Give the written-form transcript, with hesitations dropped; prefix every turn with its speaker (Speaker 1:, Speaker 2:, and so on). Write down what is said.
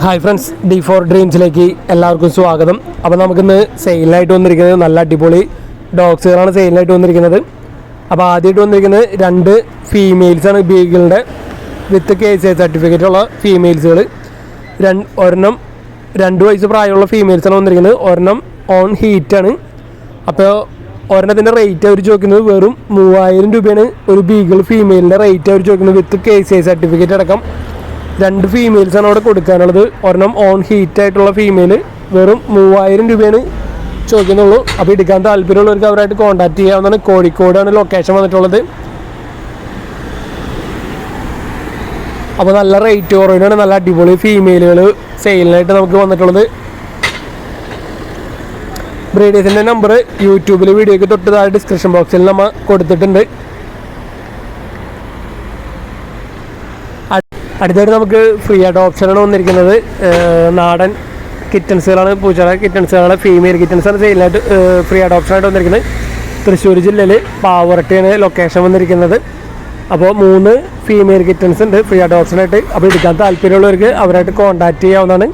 Speaker 1: Hi friends, D4 ഡ്രീംസിലേക്ക് എല്ലാവർക്കും സ്വാഗതം. അപ്പോൾ നമുക്കിന്ന് സെയിലായിട്ട് വന്നിരിക്കുന്നത് നല്ല അടിപൊളി ഡോഗ്സുകളാണ് സെയിലായിട്ട് വന്നിരിക്കുന്നത്. അപ്പോൾ ആദ്യമായിട്ട് വന്നിരിക്കുന്നത് 2 ഫീമെയിൽസാണ്, ബീഗിളുടെ വിത്ത് KCI സർട്ടിഫിക്കറ്റുള്ള ഫീമെയിൽസുകൾ. ഒരെണ്ണം 2 വയസ്സ് പ്രായമുള്ള ഫീമെയിൽസാണ് വന്നിരിക്കുന്നത്. ഒരെണ്ണം ഓൺ ഹീറ്റാണ്. അപ്പോൾ ഒരെണ്ണത്തിൻ്റെ റേറ്റ് അവർ ചോദിക്കുന്നത് വെറും 3000 രൂപയാണ്. ഒരു ബീഗിൾ ഫീമെയിലിൻ്റെ റേറ്റ് അവർ ചോദിക്കുന്നത് വിത്ത് KCI സർട്ടിഫിക്കറ്റ് അടക്കം. 2 ഫീമെയിൽസാണ് അവിടെ കൊടുക്കാനുള്ളത്. ഒരെണ്ണം ഓൺ ഹീറ്റായിട്ടുള്ള ഫീമെയിൽ വെറും 3000 രൂപയാണ് ചോദിക്കുന്നുള്ളൂ. അപ്പോൾ എടുക്കാൻ താല്പര്യമുള്ളവർക്ക് അവരായിട്ട് കോൺടാക്ട് ചെയ്യാവുന്നതാണ്. കോഴിക്കോടാണ് ലൊക്കേഷൻ വന്നിട്ടുള്ളത്. അപ്പോൾ നല്ല റേറ്റ് കുറവിനാണ് നല്ല അടിപൊളി ഫീമെയിലുകൾ സെയിലിനായിട്ട് നമുക്ക് വന്നിട്ടുള്ളത്. ബ്രീഡേഴ്സിൻ്റെ നമ്പർ യൂട്യൂബിൽ വീഡിയോയ്ക്ക് തൊട്ട് താഴെ ഡിസ്ക്രിപ്ഷൻ ബോക്സിൽ നമ്മൾ കൊടുത്തിട്ടുണ്ട്. അടുത്തായിട്ട് നമുക്ക് ഫ്രീ അഡോപ്ഷനാണ് വന്നിരിക്കുന്നത്. നാടൻ കിറ്റൻസുകളാണ്, പൂച്ചയുടെ കിറ്റൻസുകളാണ്, ഫീമെയിൽ കിറ്റൻസാണ് സെയിലിനായിട്ട് ഫ്രീ അഡോപ്ഷനായിട്ട് വന്നിരിക്കുന്നത്. തൃശ്ശൂർ ജില്ലയിൽ പാവറട്ടിയാണ് ലൊക്കേഷൻ വന്നിരിക്കുന്നത്. അപ്പോൾ 3 ഫീമെയിൽ കിറ്റൻസ് ഉണ്ട് ഫ്രീ അഡോപ്ഷനായിട്ട്. അപ്പോൾ എടുക്കാൻ താല്പര്യമുള്ളവർക്ക് അവരായിട്ട് കോൺടാക്ട് ചെയ്യാവുന്നതാണ്.